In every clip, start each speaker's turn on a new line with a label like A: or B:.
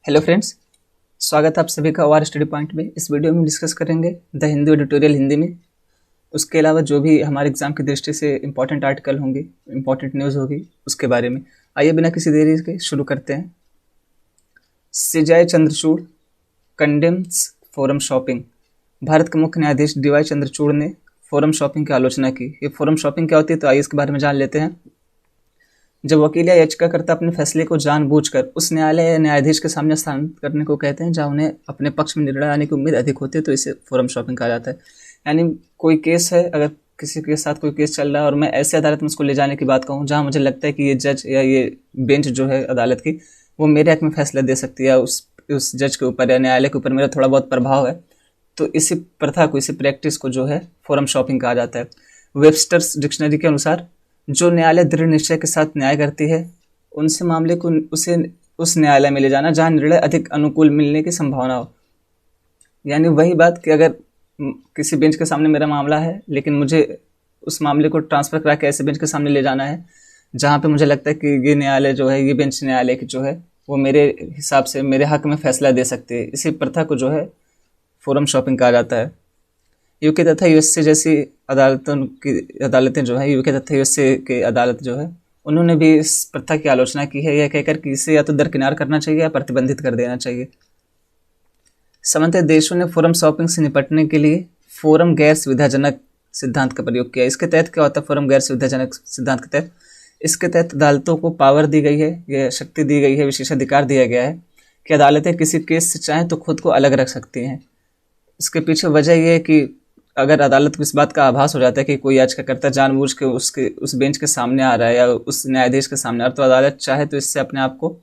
A: Hello friends, स्वागत है आप सभी का और स्टडी पॉइंट में। इस वीडियो में डिस्कस करेंगे द हिंदू एडिटोरियल हिंदी में। उसके अलावा जो भी हमारे एग्जाम की दृष्टि से इंपॉर्टेंट आर्टिकल होंगे, इंपॉर्टेंट न्यूज़ होगी, उसके बारे में। आइए बिना किसी देरी के शुरू करते हैं। CJI Chandrachud condemns forum shopping. Bharat के मुख्य न्यायाधीश डीवाई चंद्रचूड़ ने फोरम शॉपिंग की आलोचना की। ये फोरम शॉपिंग क्या होती है, तो आइए इसके बारे में जान लेते हैं। जब वकील या याचिकाकर्ता अपने फैसले को जानबूझकर उस न्यायालय या न्यायाधीश के सामने स्थानांतरित करने को कहते हैं जहां उन्हें अपने पक्ष में निर्णय आने की उम्मीद अधिक होती है, तो इसे फोरम शॉपिंग कहा जाता है। यानी कोई केस है, अगर किसी के साथ कोई केस चल रहा है और मैं ऐसे अदालत में उसको ले जाने की बात कहूँ जहाँ मुझे लगता है कि ये जज या ये बेंच जो है अदालत की, वो मेरे हक में फैसला दे सकती है, उस जज के ऊपर या न्यायालय के ऊपर मेरा थोड़ा बहुत प्रभाव है, तो इसी प्रथा को, इसी प्रैक्टिस को जो है फोरम शॉपिंग कहा जाता है। वेबस्टर्स डिक्शनरी के अनुसार जो न्यायालय दृढ़ निश्चय के साथ न्याय करती है उनसे मामले को उसे उस न्यायालय में ले जाना जहां निर्णय अधिक अनुकूल मिलने की संभावना हो। यानी वही बात कि अगर किसी बेंच के सामने मेरा मामला है, लेकिन मुझे उस मामले को ट्रांसफर करा के ऐसे बेंच के सामने ले जाना है जहां पे मुझे लगता है कि ये न्यायालय जो है, ये बेंच न्यायालय की जो है वो मेरे हिसाब से मेरे हक में फैसला दे सकती है। इसी प्रथा को जो है फोरम शॉपिंग कहा जाता है। यूके तथा यूएसए जैसी अदालतें जो है, यूके तथा यूएसए के अदालत जो है, उन्होंने भी इस प्रथा की आलोचना की है, यह कहकर कि इसे या तो दरकिनार करना चाहिए या प्रतिबंधित कर देना चाहिए। सामान्यतः देशों ने फोरम शॉपिंग से निपटने के लिए फोरम गैर सुविधाजनक सिद्धांत का प्रयोग किया। इसके तहत क्या होता है, फोरम गैर सुविधाजनक सिद्धांत के तहत, इसके तहत अदालतों को पावर दी गई है, यह शक्ति दी गई है, विशेषाधिकार दिया गया है कि अदालतें किसी केस से चाहें तो खुद को अलग रख सकती हैं। इसके पीछे वजह यह है कि अगर अदालत को इस बात का आभास हो जाता है कि कोई याचिकाकर्ता जानबूझ के उस बेंच के सामने आ रहा है या उस न्यायाधीश के सामने आ रहा है, तो अदालत चाहे तो इससे अपने आप को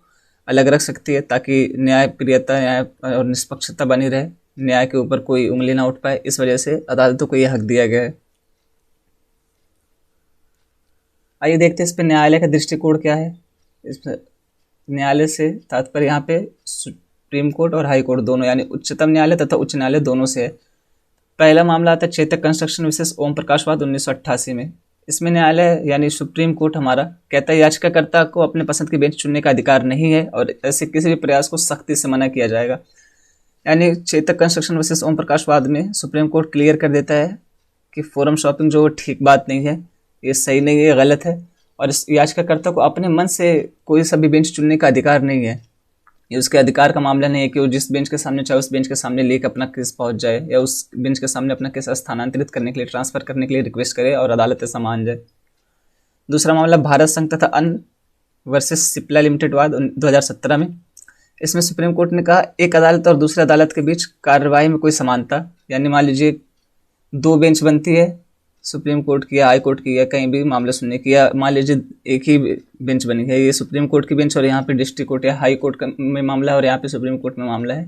A: अलग रख सकती है ताकि न्याय प्रियता, न्याय और निष्पक्षता बनी रहे, न्याय के ऊपर कोई उंगली ना उठ पाए। इस वजह से अदालतों को यह हक दिया गया है। आइए देखते हैं इस पर न्यायालय का दृष्टिकोण क्या है। इस न्यायालय से तात्पर्य यहाँ पे सुप्रीम कोर्ट और हाई कोर्ट दोनों, यानी उच्चतम न्यायालय तथा उच्च न्यायालय दोनों से है। पहला मामला आता है चेतक कंस्ट्रक्शन विशेष ओम प्रकाशवाद 1988 में। इसमें न्यायालय यानी सुप्रीम कोर्ट हमारा कहता है याचिकाकर्ता को अपने पसंद की बेंच चुनने का अधिकार नहीं है और ऐसे किसी भी प्रयास को सख्ती से मना किया जाएगा। यानी चेतक कंस्ट्रक्शन विशेष ओम प्रकाशवाद में सुप्रीम कोर्ट क्लियर कर देता है कि फोरम शॉपिंग जो ठीक बात नहीं है, ये सही नहीं है, ये गलत है, और इस याचिकाकर्ता को अपने मन से कोई सा भी बेंच चुनने का अधिकार नहीं है। ये उसके अधिकार का मामला नहीं है कि वो जिस बेंच के सामने चाहे उस बेंच के सामने लेकर अपना केस पहुंच जाए या उस बेंच के सामने अपना केस स्थानांतरित करने के लिए, ट्रांसफर करने के लिए रिक्वेस्ट करे और अदालत से मान जाए। दूसरा मामला भारत संघ तथा अन्य वर्सेस सिप्ला लिमिटेड वाद 2017 में। इसमें सुप्रीम कोर्ट ने कहा एक अदालत और दूसरी अदालत के बीच कार्यवाही में कोई समानता, यानी मान लीजिए दो बेंच बनती है, सुप्रीम कोर्ट की या हाई कोर्ट की या कहीं भी मामला सुनने की, या मान लीजिए एक ही बेंच बनी है, ये सुप्रीम कोर्ट की बेंच और यहाँ पे डिस्ट्रिक्ट कोर्ट या हाई कोर्ट में मामला है और यहाँ पे सुप्रीम कोर्ट में मामला है।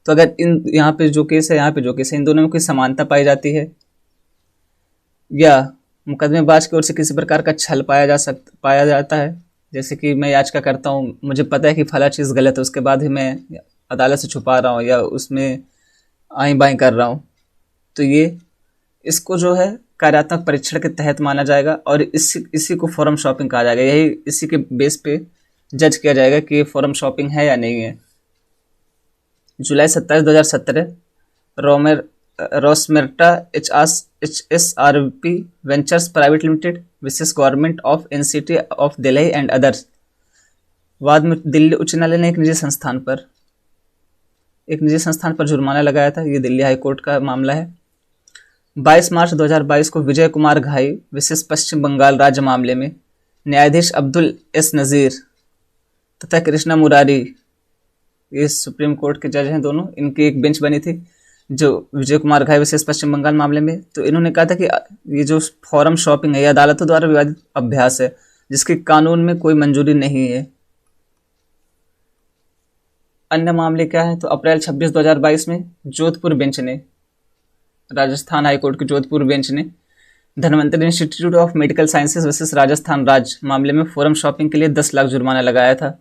A: तो अगर इन यहाँ पे जो केस है, यहाँ पे जो केस है, इन दोनों में कोई समानता पाई जाती है या मुकदमेबाज की ओर से किसी प्रकार का छल पाया जाता है, जैसे कि मैं याचिका करता हूँ, मुझे पता है कि फला चीज़ गलत है, उसके बाद ही मैं अदालत से छुपा रहा हूँ या उसमें आईं बाईं कर रहा हूँ, तो ये इसको जो है कार्यात्मक परीक्षण के तहत माना जाएगा और इसी को फोरम शॉपिंग कहा जाएगा। यही इसी के बेस पे जज किया जाएगा कि ये फोरम शॉपिंग है या नहीं है। जुलाई 27, 2017 Rosmerta HSRP ventures private limited versus government of NCT of Delhi and others वाद में दिल्ली उच्च न्यायालय ने एक निजी संस्थान पर जुर्माना लगाया था। ये दिल्ली हाई कोर्ट का मामला है। 22 मार्च 2022 को विजय कुमार घाई विशेष पश्चिम बंगाल राज्य मामले में न्यायाधीश अब्दुल एस नज़ीर तथा कृष्णा मुरारी, ये सुप्रीम कोर्ट के जज हैं दोनों, इनकी एक बेंच बनी थी जो विजय कुमार घाई विशेष पश्चिम बंगाल मामले में। तो इन्होंने कहा था कि ये जो फोरम शॉपिंग है, ये अदालतों द्वारा विवादित अभ्यास है जिसकी कानून में कोई मंजूरी नहीं है। अन्य मामले क्या है, तो अप्रैल 26, 2022 में जोधपुर बेंच ने, राजस्थान हाईकोर्ट की जोधपुर बेंच ने Dhanvantari institute of medical sciences versus Rajasthan राज्य मामले में फोरम शॉपिंग के लिए 10 लाख जुर्माना लगाया था।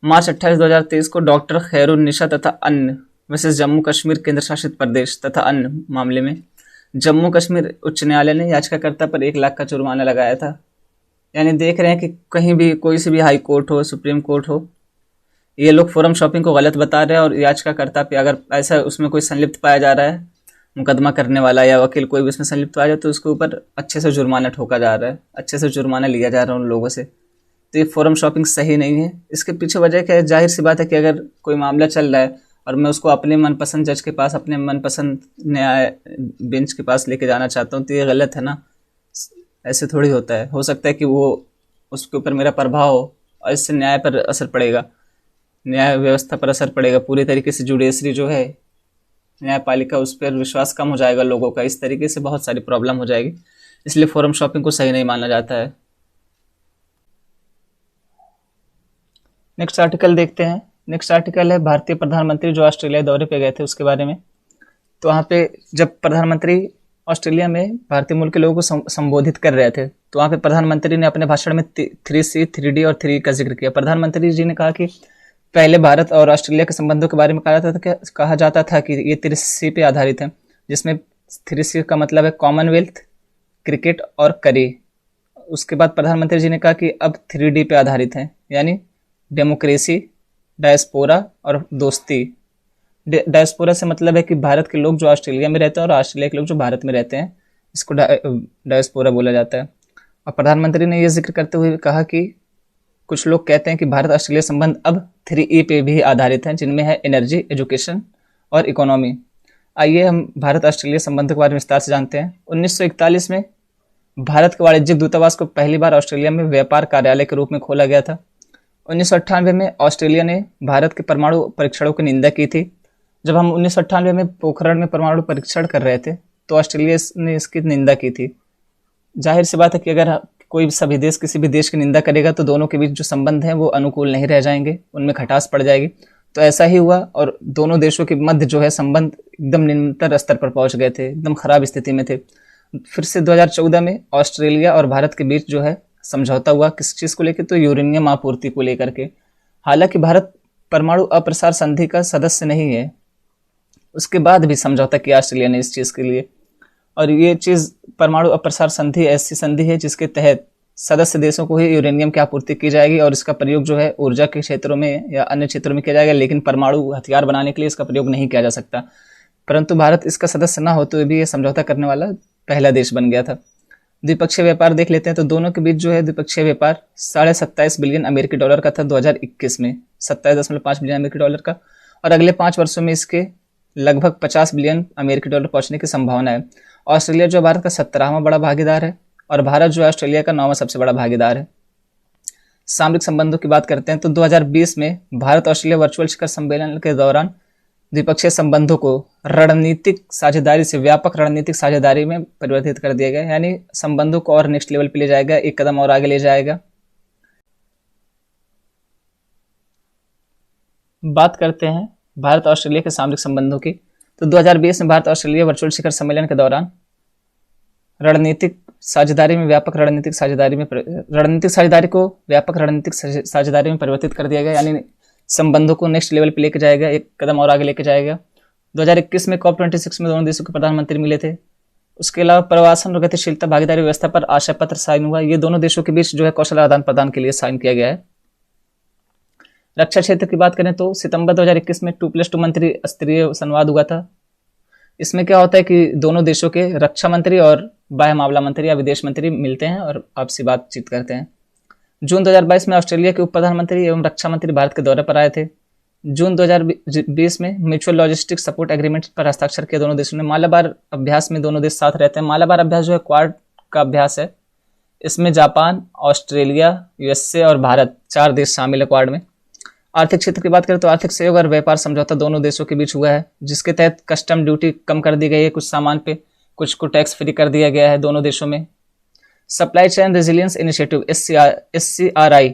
A: मार्च 28, 2023 को डॉक्टर खैरुन्निसा तथा अन्य वर्सेस जम्मू कश्मीर केंद्र शासित प्रदेश तथा अन्य मामले में जम्मू कश्मीर उच्च न्यायालय ने याचिकाकर्ता पर 1 लाख का जुर्माना लगाया था। यानी देख रहे हैं कि कहीं भी कोई सी भी हाई कोर्ट हो, सुप्रीम कोर्ट हो, ये लोग फोरम शॉपिंग को गलत बता रहे हैं और याचिकाकर्ता पे अगर ऐसा उसमें कोई संलिप्त पाया जा रहा है, मुकदमा करने वाला या वकील कोई भी उसमें संलिप्त पाया जाए, तो उसके ऊपर अच्छे से जुर्माना ठोका जा रहा है, अच्छे से जुर्माना लिया जा रहा है उन लोगों से। तो ये फोरम शॉपिंग सही नहीं है। इसके पीछे वजह क्या है? जाहिर सी बात है कि अगर कोई मामला चल रहा है और मैं उसको अपने मनपसंद जज के पास, अपने मनपसंद न्याय बेंच के पास लेके जाना चाहता हूँ, तो ये गलत है ना। ऐसे थोड़ी होता है। हो सकता है कि वो उसके ऊपर मेरा प्रभाव हो और इससे न्याय पर असर पड़ेगा, न्याय व्यवस्था पर असर पड़ेगा। पूरी तरीके से जुडिशरी जो है, न्यायपालिका, उस पर विश्वास कम हो जाएगा लोगों का। इस तरीके से बहुत सारी प्रॉब्लम हो जाएगी। इसलिए फोरम शॉपिंग को सही नहीं माना जाता है। नेक्स्ट आर्टिकल देखते हैं। नेक्स्ट आर्टिकल है भारतीय प्रधानमंत्री जो ऑस्ट्रेलिया दौरे पे गए थे उसके बारे में। तो वहाँ पे जब प्रधानमंत्री ऑस्ट्रेलिया में भारतीय मूल के लोगों को संबोधित कर रहे थे, तो वहाँ पे प्रधानमंत्री ने अपने भाषण में 3C, 3D और 3E का जिक्र किया। प्रधानमंत्री जी ने कहा कि पहले भारत और ऑस्ट्रेलिया के संबंधों के बारे में कहा जाता था कि ये 3C पे आधारित है, जिसमें 3C का मतलब है कॉमनवेल्थ, क्रिकेट और करी। उसके बाद प्रधानमंत्री जी ने कहा कि अब 3D पे आधारित है, यानी डेमोक्रेसी, डायस्पोरा और दोस्ती। डायस्पोरा से मतलब है कि भारत के लोग जो ऑस्ट्रेलिया में रहते हैं और ऑस्ट्रेलिया के लोग जो भारत में रहते हैं, इसको डायस्पोरा बोला जाता है। और प्रधानमंत्री ने यह जिक्र करते हुए कहा कि कुछ लोग कहते हैं कि भारत ऑस्ट्रेलिया संबंध अब 3E पे भी आधारित हैं, जिनमें है एनर्जी, एजुकेशन और इकोनॉमी। आइए हम भारत ऑस्ट्रेलिया संबंधों के बारे में विस्तार से जानते हैं। 1941 में भारत के वाणिज्यिक दूतावास को पहली बार ऑस्ट्रेलिया में व्यापार कार्यालय के रूप में खोला गया था। 1998 में ऑस्ट्रेलिया ने भारत के परमाणु परीक्षणों की निंदा की थी। जब हम 1998 में पोखरण में परमाणु परीक्षण कर रहे थे, तो ऑस्ट्रेलिया ने इसकी निंदा की थी। जाहिर सी बात है कि अगर कोई सभी देश किसी भी देश की निंदा करेगा तो दोनों के बीच जो संबंध हैं वो अनुकूल नहीं रह जाएंगे, उनमें खटास पड़ जाएगी। तो ऐसा ही हुआ और दोनों देशों के मध्य जो है संबंध एकदम निम्नतर स्तर पर पहुंच गए थे, एकदम खराब स्थिति में थे। फिर से 2014 में ऑस्ट्रेलिया और भारत के बीच जो है समझौता हुआ। किस चीज़ को लेकर? तो यूरेनियम आपूर्ति को लेकर के। हालांकि भारत परमाणु अप्रसार संधि का सदस्य नहीं है, उसके बाद भी समझौता किया ऑस्ट्रेलिया ने इस चीज़ के लिए। और ये चीज़ परमाणु अप्रसार संधि ऐसी संधि है जिसके तहत सदस्य देशों को ही यूरेनियम की आपूर्ति की जाएगी और इसका प्रयोग जो है ऊर्जा के क्षेत्रों में या अन्य क्षेत्रों में किया जाएगा, लेकिन परमाणु हथियार बनाने के लिए इसका प्रयोग नहीं किया जा सकता। परंतु भारत इसका सदस्य ना हो तो भी ये समझौता करने वाला पहला देश बन गया था। द्विपक्षीय व्यापार देख लेते हैं। तो दोनों के बीच जो है द्विपक्षीय व्यापार 27.5 बिलियन अमेरिकी डॉलर का था 2021 में, 27.5 बिलियन अमेरिकी डॉलर का। और अगले 5 वर्षों में इसके लगभग 50 बिलियन अमेरिकी डॉलर पहुंचने की संभावना है। ऑस्ट्रेलिया जो भारत का 17वां बड़ा भागीदार है और भारत जो है ऑस्ट्रेलिया का 9वां सबसे बड़ा भागीदार है। सामरिक संबंधों की बात करते हैं तो 2020 में भारत ऑस्ट्रेलिया वर्चुअल शिखर सम्मेलन के दौरान द्विपक्षीय संबंधों को रणनीतिक साझेदारी से व्यापक रणनीतिक साझेदारी में परिवर्तित कर दिया गया, यानी संबंधों को और नेक्स्ट लेवल पे ले जाएगा, एक कदम और आगे ले जाएगा। बात करते हैं भारत ऑस्ट्रेलिया के सामरिक संबंधों की। तो 2020 में भारत ऑस्ट्रेलिया वर्चुअल शिखर सम्मेलन के दौरान रणनीतिक साझेदारी में व्यापक रणनीतिक साझेदारी को व्यापक रणनीतिक साझेदारी में परिवर्तित कर दिया गया, यानी संबंधों को नेक्स्ट लेवल पे लेके जाएगा, एक कदम और आगे लेके जाएगा। 2021 में COP26 में दोनों देशों के प्रधानमंत्री मिले थे। उसके अलावा प्रवासन और गतिशीलता भागीदारी व्यवस्था पर आशय पत्र साइन हुआ। ये दोनों देशों के बीच जो है कौशल आदान प्रदान के लिए साइन किया गया है। रक्षा क्षेत्र की बात करें तो सितंबर 2021 में 2+2 मंत्री स्तरीय संवाद हुआ था। इसमें क्या होता है कि दोनों देशों के रक्षा मंत्री और बाह्य मामला मंत्री या विदेश मंत्री मिलते हैं और आपसी बातचीत करते हैं। जून 2022 में ऑस्ट्रेलिया के उप प्रधानमंत्री एवं रक्षा मंत्री भारत के दौरे पर आए थे। जून 2020 में म्यूचुअल लॉजिस्टिक सपोर्ट एग्रीमेंट पर हस्ताक्षर किया दोनों देशों ने। मालाबार अभ्यास में दोनों देश साथ रहते हैं। मालाबार अभ्यास जो है क्वाड का अभ्यास है। इसमें जापान, ऑस्ट्रेलिया, USA और भारत 4 देश शामिल है क्वाड में। आर्थिक क्षेत्र की बात करें तो आर्थिक सहयोग और व्यापार समझौता दोनों देशों के बीच हुआ है, जिसके तहत कस्टम ड्यूटी कम कर दी गई है कुछ सामान पे, कुछ को टैक्स फ्री कर दिया गया है दोनों देशों में। Supply chain resilience initiative SCRI,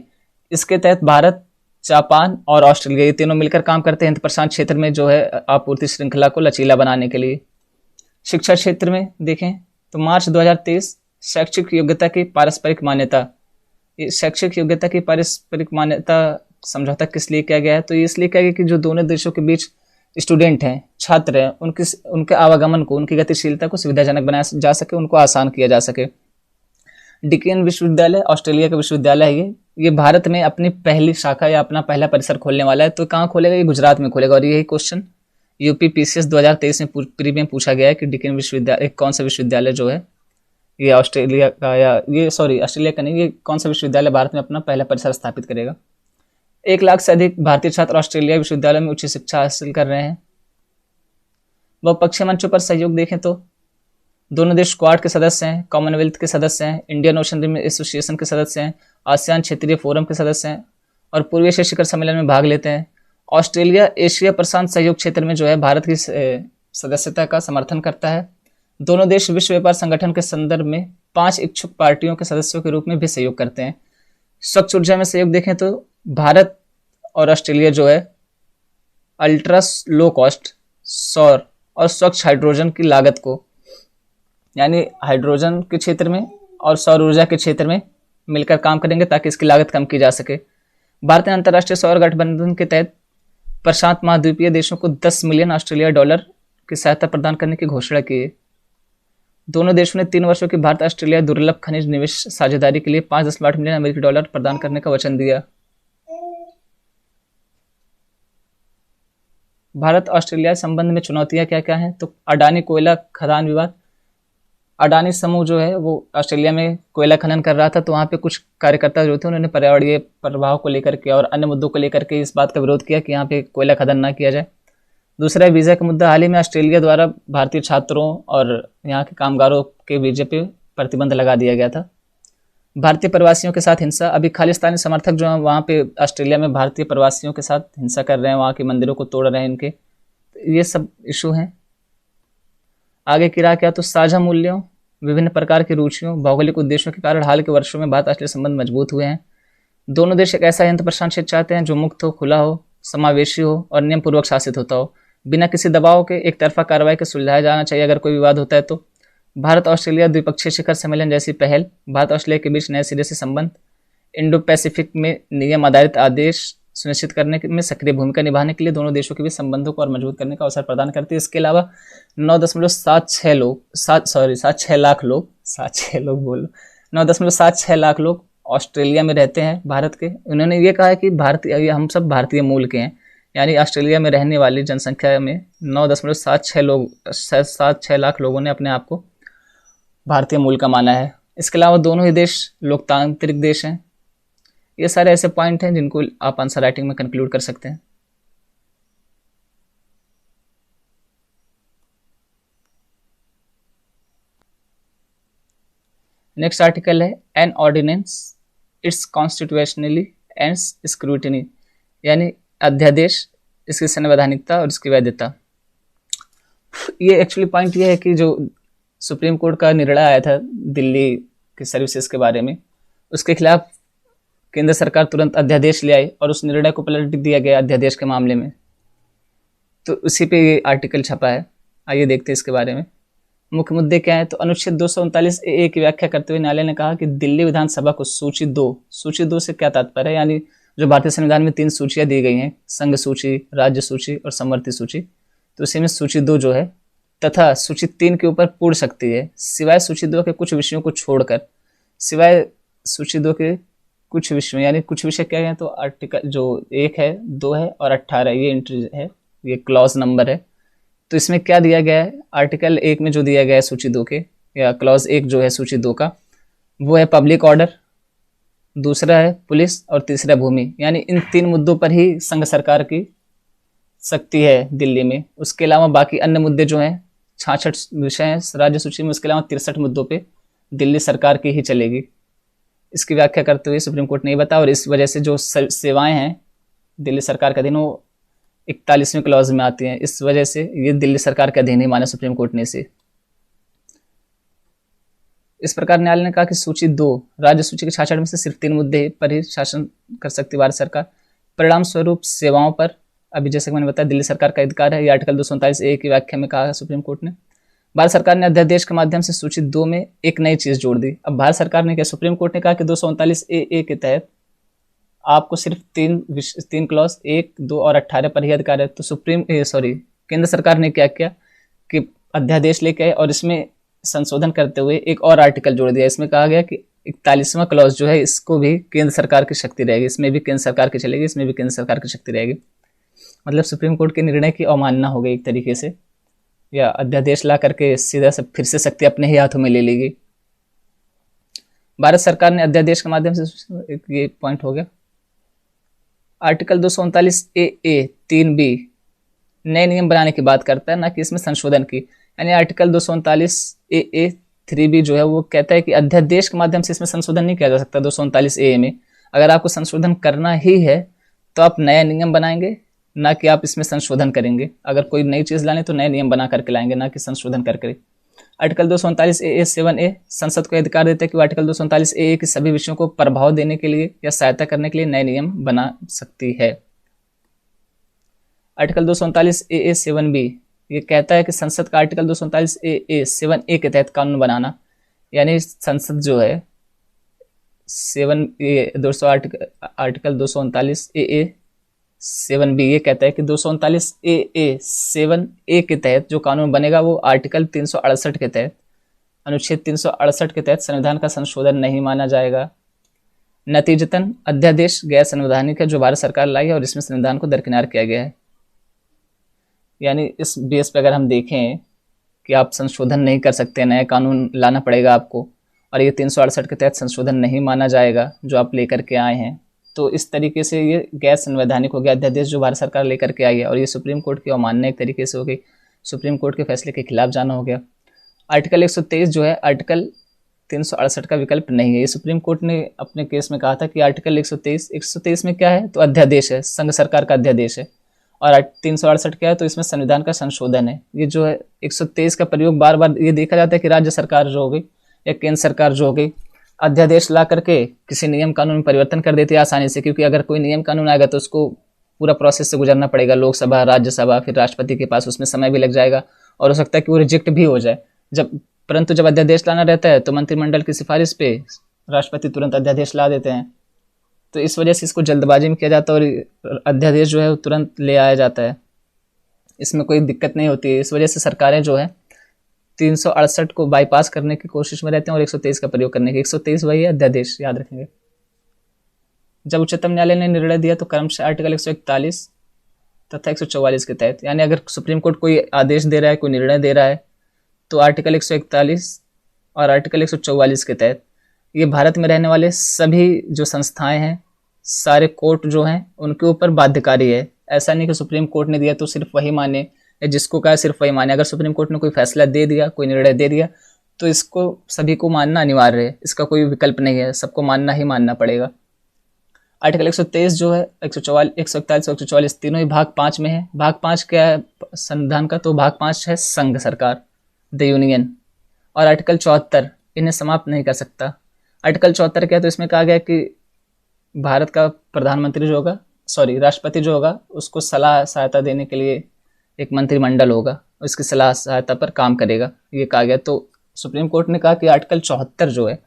A: इसके तहत भारत, जापान और ऑस्ट्रेलिया ये तीनों मिलकर काम करते हैं हिंद प्रशांत क्षेत्र में जो है आपूर्ति श्रृंखला को लचीला बनाने के लिए। शिक्षा क्षेत्र में देखें तो मार्च 2023 शैक्षिक योग्यता की पारस्परिक मान्यता, ये शैक्षिक योग्यता की पारस्परिक मान्यता समझौता किस लिए किया गया है? तो ये इसलिए किया गया कि जो दोनों देशों के बीच स्टूडेंट हैं, छात्र हैं, उनके आवागमन को, उनकी गतिशीलता को सुविधाजनक बनाया जा सके, उनको आसान किया जा सके। डिकेन विश्वविद्यालय ऑस्ट्रेलिया का विश्वविद्यालय है ये भारत में अपनी पहली शाखा या अपना पहला परिसर खोलने वाला है। तो कहाँ खोलेगा? ये गुजरात में खोलेगा। और यही क्वेश्चन यूपी पीसीएस 2023 में प्री में पूछा गया है कि डिकेन विश्वविद्यालय कौन सा विश्वविद्यालय जो है ये ऑस्ट्रेलिया का, या ये सॉरी ऑस्ट्रेलिया का नहीं, ये कौन सा विश्वविद्यालय भारत में अपना पहला परिसर स्थापित करेगा। 1 लाख से अधिक भारतीय छात्र ऑस्ट्रेलिया विश्वविद्यालय में उच्च शिक्षा हासिल कर रहे हैं। बहुपक्षीय मंचों पर सहयोग देखें तो दोनों देश क्वाड के सदस्य हैं, कॉमनवेल्थ के सदस्य हैं, इंडियन ओशन रिम एसोसिएशन के सदस्य हैं, आसियान क्षेत्रीय फोरम के सदस्य हैं और पूर्वी एशिया शिखर सम्मेलन में भाग लेते हैं। ऑस्ट्रेलिया एशिया प्रशांत सहयोग क्षेत्र में जो है भारत की सदस्यता का समर्थन करता है। दोनों देश विश्व व्यापार संगठन के संदर्भ में 5 इच्छुक पार्टियों के सदस्यों के रूप में भी सहयोग करते हैं। स्वच्छ ऊर्जा में सहयोग देखें तो भारत और ऑस्ट्रेलिया जो है अल्ट्रा लो कॉस्ट सौर और स्वच्छ हाइड्रोजन की लागत को, यानी हाइड्रोजन के क्षेत्र में और सौर ऊर्जा के क्षेत्र में मिलकर काम करेंगे ताकि इसकी लागत कम की जा सके। भारत ने अंतर्राष्ट्रीय सौर गठबंधन के तहत प्रशांत महाद्वीपीय देशों को 10 मिलियन ऑस्ट्रेलिया डॉलर की सहायता प्रदान करने की घोषणा की है। दोनों देशों ने 3 वर्षों की भारत ऑस्ट्रेलिया दुर्लभ खनिज निवेश साझेदारी के लिए 5.8 मिलियन अमेरिकी डॉलर प्रदान करने का वचन दिया। भारत ऑस्ट्रेलिया संबंध में चुनौतियां क्या क्या हैं? तो अडानी कोयला खदान विवाद। अडानी समूह जो है वो ऑस्ट्रेलिया में कोयला खनन कर रहा था, तो वहाँ पे कुछ कार्यकर्ता जो थे उन्होंने पर्यावरणीय प्रभाव को लेकर के और अन्य मुद्दों को लेकर के इस बात का विरोध किया कि यहाँ पे कोयला खनन ना किया जाए। दूसरा है वीज़ा का मुद्दा। हाल ही में ऑस्ट्रेलिया द्वारा भारतीय छात्रों और यहाँ के कामगारों के वीजे पे प्रतिबंध लगा दिया गया था। भारतीय प्रवासियों के साथ हिंसा। अभी खालिस्तानी समर्थक जो हैं वहाँ पे ऑस्ट्रेलिया में भारतीय प्रवासियों के साथ हिंसा कर रहे हैं, वहाँ के मंदिरों को तोड़ रहे हैं इनके, तो ये सब इशू हैं। आगे की राह क्या? तो साझा मूल्यों, विभिन्न प्रकार की रुचियों, भौगोलिक उद्देश्यों के कारण हाल के वर्षों में भारत ऑस्ट्रेलिया संबंध मजबूत हुए हैं। दोनों देश एक ऐसा हिंद प्रशांत क्षेत्र चाहते हैं जो मुक्त हो, खुला हो, समावेशी हो और नियम पूर्वक शासित होता हो, बिना किसी दबाव के एक तरफा कार्रवाई के सुलझाया जाना चाहिए अगर कोई विवाद होता है तो। भारत ऑस्ट्रेलिया द्विपक्षीय शिखर सम्मेलन जैसी पहल, भारत ऑस्ट्रेलिया के बीच नए सिरे से संबंध, इंडो पैसिफिक में नियम आधारित आदेश सुनिश्चित करने में सक्रिय भूमिका निभाने के लिए दोनों देशों के बीच संबंधों को और मजबूत करने का अवसर प्रदान करती है। इसके अलावा 9.76 लाख लोग ऑस्ट्रेलिया में रहते हैं भारत के। उन्होंने ये कहा है कि हम सब भारतीय मूल के हैं, यानी ऑस्ट्रेलिया में रहने वाली जनसंख्या में 9.76 लाख लोगों ने अपने आप को भारतीय मूल का माना है। इसके अलावा दोनों ही देश लोकतांत्रिक देश हैं। ये सारे ऐसे पॉइंट हैं जिनको आप आंसर राइटिंग में कंक्लूड कर सकते हैं। नेक्स्ट आर्टिकल है an ordinance its constitutionally and scrutiny, यानी अध्यादेश, इसकी संवैधानिकता और इसकी वैधता। ये एक्चुअली पॉइंट ये है कि जो सुप्रीम कोर्ट का निर्णय आया था दिल्ली के सर्विसेज के बारे में, उसके खिलाफ केंद्र सरकार तुरंत अध्यादेश ले आई और उस निर्णय को पलट दिया गया अध्यादेश के मामले में। तो उसी पे ये आर्टिकल छपा है। आइए देखते हैं इसके बारे में। मुख्य मुद्दे क्या है? तो अनुच्छेद 239 ए की व्याख्या करते हुए न्यायालय ने कहा कि दिल्ली विधानसभा को सूची 2 से क्या तात्पर्य है, यानी जो भारतीय संविधान में 3 सूचियां दी गई हैं, संघ सूची, राज्य सूची और समवर्ती सूची, तो इसी में सूची 2 जो है तथा सूची 3 के ऊपर पूर्ण शक्ति है, सिवाय सूची 2 के कुछ विषयों को छोड़कर। सिवाय सूची 2 के कुछ विषय, यानी कुछ विषय क्या है? तो आर्टिकल जो 1 है, 2 है और 18 ये एंट्री है, ये क्लॉज नंबर है। तो इसमें क्या दिया गया है? आर्टिकल 1 में जो दिया गया है सूची 2 के, या क्लॉज 1 जो है सूची 2 का, वो है पब्लिक ऑर्डर, दूसरा है पुलिस और तीसरा भूमि, यानी इन 3 मुद्दों पर ही संघ सरकार की शक्ति है दिल्ली में। उसके अलावा बाकी अन्य मुद्दे जो हैं 66 विषय हैं राज्य सूची में, उसके अलावा 63 मुद्दों पे दिल्ली सरकार की ही चलेगी। इसकी व्याख्या करते हुए सुप्रीम कोर्ट ने बताया, और इस वजह से जो सेवाएं हैं दिल्ली सरकार के अधीन वो 41वें क्लॉज में आती हैं। इस वजह से ये दिल्ली सरकार के अधीन ही माना सुप्रीम कोर्ट ने इसे। इस प्रकार न्यायालय ने कहा कि सूची 2 राज्य सूची के 66 में से सिर्फ 3 मुद्दे पर ही शासन कर सकती भारत सरकार। परिणाम स्वरूप सेवाओं पर, अभी जैसे मैंने बताया, दिल्ली सरकार का अधिकार है। ये आर्टिकल 239 ए की व्याख्या में कहा है सुप्रीम कोर्ट ने। भारत सरकार ने अध्यादेश के माध्यम से सूची 2 में एक नई चीज जोड़ दी। अब भारत सरकार ने क्या? सुप्रीम कोर्ट ने कहा कि 239 ए के तहत आपको सिर्फ 3 क्लॉज 1, 2 और 18 पर ही अधिकार है। तो केंद्र सरकार ने क्या किया कि अध्यादेश लेके आए और इसमें संशोधन करते हुए एक और आर्टिकल जोड़ दिया। इसमें कहा गया कि 41वां क्लॉज जो है इसको भी केंद्र सरकार की शक्ति रहेगी, इसमें भी केंद्र सरकार की चलेगी, इसमें भी केंद्र सरकार की शक्ति रहेगी। मतलब सुप्रीम कोर्ट के निर्णय की अवमानना हो गई एक तरीके से, या अध्यादेश ला करके सीधा से फिर से शक्ति अपने ही हाथों में ले लेगी। भारत सरकार ने अध्यादेश के माध्यम से, ये पॉइंट हो गया। आर्टिकल 239 AA 3B नए नियम बनाने की बात करता है, ना कि इसमें संशोधन की। यानी आर्टिकल 239 AA 3B जो है वो कहता है कि अध्यादेश के माध्यम से इसमें संशोधन नहीं किया जा सकता। 239 AA में अगर आपको संशोधन करना ही है तो आप नया नियम बनाएंगे, ना कि आप इसमें संशोधन करेंगे। अगर कोई नई चीज़ लाने तो नए नियम बना करके लाएंगे, ना कि संशोधन करके। आर्टिकल 239 AA 7A संसद को अधिकार देता है कि वो आर्टिकल 239 AA के सभी विषयों को प्रभाव देने के लिए या सहायता करने के लिए नए नियम बना सकती है। आर्टिकल 239 AA 7B ये कहता है कि संसद का आर्टिकल 239 AA 7A के तहत कानून बनाना, यानी संसद जो है आर्टिकल 239 AA 7B ये कहता है कि 239 AA 7A के तहत जो कानून बनेगा वो आर्टिकल 368 के तहत, अनुच्छेद 368 के तहत संविधान का संशोधन नहीं माना जाएगा। नतीजतन अध्यादेश गैर संवैधानिक है जो भारत सरकार लाई है और इसमें संविधान को दरकिनार किया गया है। यानी इस बेस पे अगर हम देखें कि आप संशोधन नहीं कर सकते, नया कानून लाना पड़ेगा आपको, और ये 368 के तहत संशोधन नहीं माना जाएगा जो आप लेकर के आए हैं, तो इस तरीके से ये गैर संवैधानिक हो गया अध्यादेश जो भारत सरकार लेकर के आई है, और ये सुप्रीम कोर्ट की अवमानना एक तरीके से हो गई, सुप्रीम कोर्ट के फैसले के खिलाफ जाना हो गया। आर्टिकल 123 जो है आर्टिकल 368 का विकल्प नहीं है। ये सुप्रीम कोर्ट ने अपने केस में कहा था कि आर्टिकल 123 में क्या है, तो अध्यादेश है, संघ सरकार का अध्यादेश है, और 368 क्या है, तो इसमें संविधान का संशोधन है। ये जो है 123 का प्रयोग बार बार ये देखा जाता है कि राज्य सरकार जो हो गई या केंद्र सरकार जो हो गई अध्यादेश ला करके किसी नियम कानून में परिवर्तन कर देती है आसानी से, क्योंकि अगर कोई नियम कानून आएगा तो उसको पूरा प्रोसेस से गुजरना पड़ेगा, लोकसभा, राज्यसभा, फिर राष्ट्रपति के पास, उसमें समय भी लग जाएगा और हो सकता है कि वो रिजेक्ट भी हो जाए। परंतु जब अध्यादेश लाना रहता है तो मंत्रिमंडल की सिफारिश पे राष्ट्रपति तुरंत अध्यादेश ला देते हैं, तो इस वजह से इसको जल्दबाजी में किया जाता है और अध्यादेश जो है वो तुरंत ले आया जाता है, इसमें कोई दिक्कत नहीं होती है। इस वजह से सरकारें जो है 368 को बाईपास करने की कोशिश में रहते हैं और 123 का प्रयोग करने की। 123 वही है अध्यादेश, याद रखेंगे। जब उच्चतम न्यायालय ने निर्णय दिया तो क्रमशः आर्टिकल 141 तथा 144 के तहत, यानी अगर सुप्रीम कोर्ट कोई आदेश दे रहा है, कोई निर्णय दे रहा है, तो आर्टिकल 141 और आर्टिकल 144 के तहत ये भारत में रहने वाले सभी जो संस्थाएं हैं, सारे कोर्ट जो हैं उनके ऊपर बाध्यकारी है। ऐसा नहीं कि सुप्रीम कोर्ट ने दिया तो सिर्फ वही माने, या जिसको कहा सिर्फ वही माने। अगर सुप्रीम कोर्ट ने कोई फैसला दे दिया, कोई निर्णय दे दिया, तो इसको सभी को मानना अनिवार्य है, इसका कोई विकल्प नहीं है, सबको मानना ही मानना पड़ेगा। आर्टिकल 123 जो है 141, 141 और 144 तीनों ही भाग 5 में है। भाग 5 क्या है संविधान का, तो भाग 5 है संघ सरकार, द यूनियन। और आर्टिकल 74 इन्हें समाप्त नहीं कर सकता। आर्टिकल 74 क्या है, तो इसमें कहा गया कि भारत का प्रधानमंत्री जो होगा, राष्ट्रपति जो होगा, उसको सलाह सहायता देने के लिए एक मंत्रिमंडल होगा, उसकी सलाह सहायता पर काम करेगा, ये कहा गया। तो सुप्रीम कोर्ट ने कहा कि आर्टिकल 74 जो है,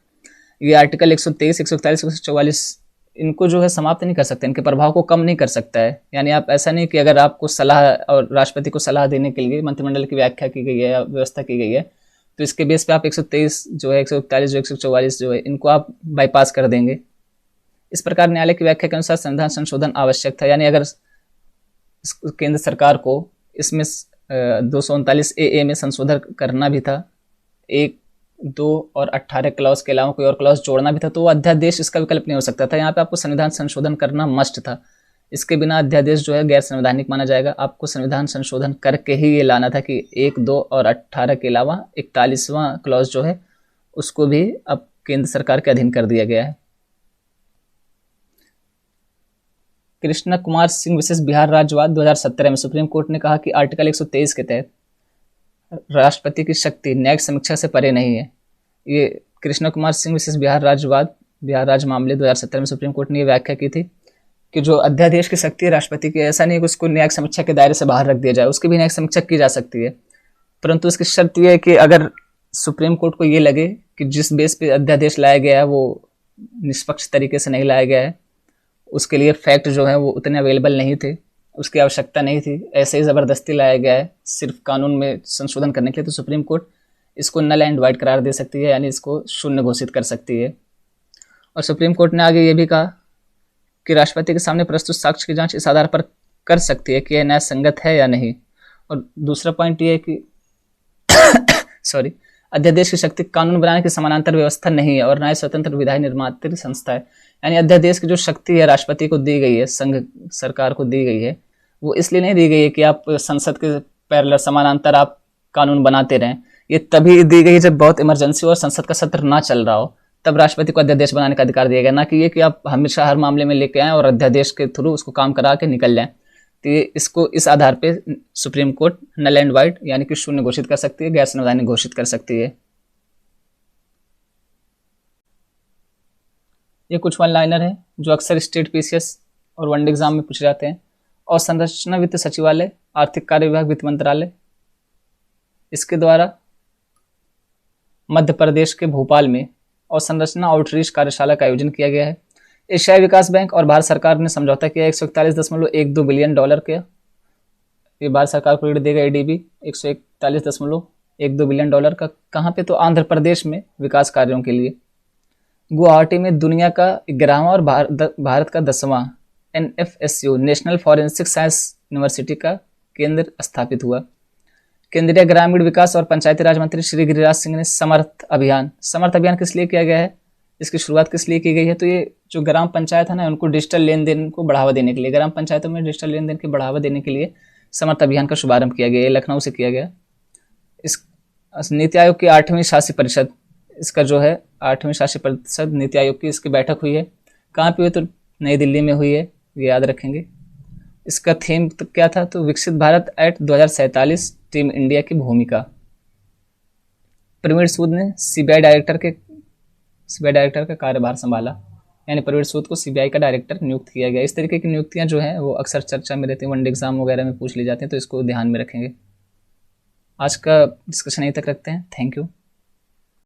A: ये आर्टिकल 123, 141, 144 इनको जो है समाप्त नहीं कर सकते, इनके प्रभाव को कम नहीं कर सकता है। यानी आप ऐसा नहीं कि अगर आपको सलाह और राष्ट्रपति को सलाह देने के लिए मंत्रिमंडल की व्याख्या की गई है या व्यवस्था की गई है, तो इसके बेस पे आप 123 जो है, 141 जो 144 जो है, इनको आप बाईपास कर देंगे। इस प्रकार न्यायालय की व्याख्या के अनुसार संविधान संशोधन आवश्यक था। यानी अगर केंद्र सरकार को इसमें 239 AA में संशोधन करना भी था, 1, 2 और 18 क्लॉज के अलावा कोई और क्लॉज जोड़ना भी था, तो वो अध्यादेश इसका विकल्प नहीं हो सकता था। यहाँ पे आपको संविधान संशोधन करना मस्ट था, इसके बिना अध्यादेश जो है गैर संवैधानिक माना जाएगा। आपको संविधान संशोधन करके ही ये लाना था कि 1, 2 और 18 के अलावा 41वां क्लॉज जो है उसको भी अब केंद्र सरकार के अधीन कर दिया गया है। कृष्णा कुमार सिंह विशेष बिहार राज्यवाद 2017 में सुप्रीम कोर्ट ने कहा कि आर्टिकल 123 के तहत राष्ट्रपति की शक्ति न्यायिक समीक्षा से परे नहीं है। ये कृष्णा कुमार सिंह विशेष बिहार राज्यवाद, बिहार राज्य मामले 2017 में सुप्रीम कोर्ट ने ये व्याख्या की थी कि जो अध्यादेश की शक्ति है राष्ट्रपति की, ऐसा नहीं है कि उसको न्यायिक समीक्षा के दायरे से बाहर रख दिया जाए, उसकी भी न्यायिक समीक्षा की जा सकती है, परंतु उसकी शर्त यह है कि अगर सुप्रीम कोर्ट को ये लगे कि जिस बेस पे अध्यादेश लाया गया है वो निष्पक्ष तरीके से नहीं लाया गया है, उसके लिए फैक्ट जो है वो उतने अवेलेबल नहीं थे, उसकी आवश्यकता नहीं थी, ऐसे ही ज़बरदस्ती लाया गया है सिर्फ कानून में संशोधन करने के लिए, तो सुप्रीम कोर्ट इसको नल एंड वाइड करार दे सकती है, यानी इसको शून्य घोषित कर सकती है। और सुप्रीम कोर्ट ने आगे ये भी कहा कि राष्ट्रपति के सामने प्रस्तुत साक्ष्य की जांच इस आधार पर कर सकती है कि यह न्याय संगत है या नहीं। और दूसरा पॉइंट ये है कि सॉरी, अध्यादेश की शक्ति कानून बनाने की समानांतर व्यवस्था नहीं है और न ही स्वतंत्र विधायी निर्मात्री संस्था है। यानी अध्यादेश की जो शक्ति है राष्ट्रपति को दी गई है, संघ सरकार को दी गई है, वो इसलिए नहीं दी गई है कि आप संसद के पैरेलल समानांतर आप कानून बनाते रहें। ये तभी दी गई जब बहुत इमरजेंसी हो और संसद का सत्र ना चल रहा हो, तब राष्ट्रपति को अध्यादेश बनाने का अधिकार दिया गया, ना कि ये कि आप हमेशा हर मामले में लेके आएँ और अध्यादेश के थ्रू उसको काम करा के निकल जाएं। तो ये इसको इस आधार पे supreme court null and void यानी कि शून्य घोषित कर सकती है, गैर संवैधानिक घोषित कर सकती है। ये कुछ वन लाइनर है जो अक्सर स्टेट पीसीएस और वनडे एग्जाम में पूछे जाते हैं। और संरचना वित्त सचिवालय, आर्थिक कार्य विभाग, वित्त मंत्रालय, इसके द्वारा मध्य प्रदेश के भोपाल में और संरचना आउटरीच कार्यशाला का आयोजन किया गया है। एशियाई विकास बैंक और भारत सरकार ने समझौता किया 141.12 बिलियन डॉलर के। ये भारत सरकार को ऋण देगा एडीबी 141.12 बिलियन डॉलर का। कहाँ पे? तो आंध्र प्रदेश में विकास कार्यों के लिए। गुवाहाटी में दुनिया का 11वां और भारत का 10वां NFSU national forensic science university का केंद्र स्थापित हुआ। केंद्रीय ग्रामीण विकास और पंचायती राज मंत्री श्री गिरिराज सिंह ने समर्थ अभियान किस लिए किया गया है, इसकी शुरुआत किस लिए की गई है? तो ये जो ग्राम पंचायत है ना, उनको डिजिटल लेन देन को बढ़ावा देने के लिए, ग्राम पंचायतों में डिजिटल लेन देन के बढ़ावा देने के लिए समर्थ अभियान का शुभारंभ किया गया। ये लखनऊ से किया गया। इस नीति आयोग की 8वीं शासी परिषद, इसका जो है 8वीं शासी परिषद नीति आयोग की, इसकी बैठक हुई है। कहाँ पे हुई? तो नई दिल्ली में हुई है, ये याद रखेंगे। इसका थीम तो क्या था? तो विकसित भारत एट 2047, टीम इंडिया की भूमिका। प्रवीण सूद ने सीबीआई डायरेक्टर का कार्यभार संभाला, यानी प्रवीण सूद को सीबीआई का डायरेक्टर नियुक्त किया गया। इस तरीके की नियुक्तियां जो हैं वो अक्सर चर्चा में रहती हैं, वनडे एग्जाम वगैरह में पूछ ली जाती हैं, तो इसको ध्यान में रखेंगे। आज का डिस्कशन यहीं तक रखते हैं। Thank you.